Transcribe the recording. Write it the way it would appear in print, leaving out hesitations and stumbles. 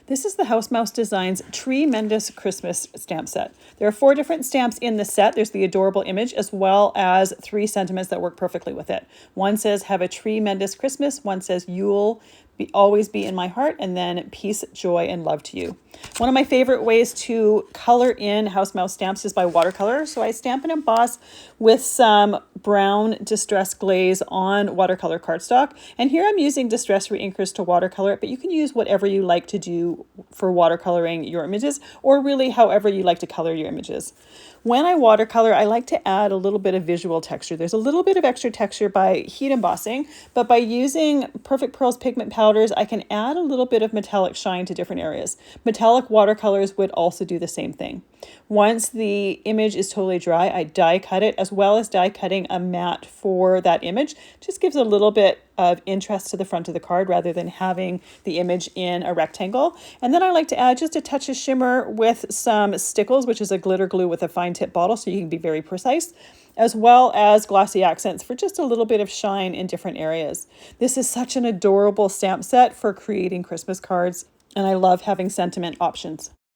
This is the House Mouse Designs Tremendous Christmas stamp set. There are 4 different stamps in the set. There's the adorable image as well as 3 sentiments that work perfectly with it. One says, have a tremendous Christmas. One says, you'll always be in my heart. And then peace, joy, and love to you. One of my favorite ways to color in House Mouse stamps is by watercolor. So I stamp and emboss with some brown distress glaze on watercolor cardstock. And here I'm using distress reinkers to watercolor it, but you can use whatever you like to do for watercoloring your images, or really however you like to color your images. When I watercolor, I like to add a little bit of visual texture. There's a little bit of extra texture by heat embossing, but by using Perfect Pearls pigment powders, I can add a little bit of metallic shine to different areas. Metallic watercolors would also do the same thing. Once the image is totally dry, I die cut it, as well as die cutting a mat for that image. Just gives a little bit of interest to the front of the card rather than having the image in a rectangle. And then I like to add just a touch of shimmer with some Stickles, which is a glitter glue with a fine tip bottle, so you can be very precise, as well as glossy accents for just a little bit of shine in different areas. This is such an adorable stamp set for creating Christmas cards, and I love having sentiment options.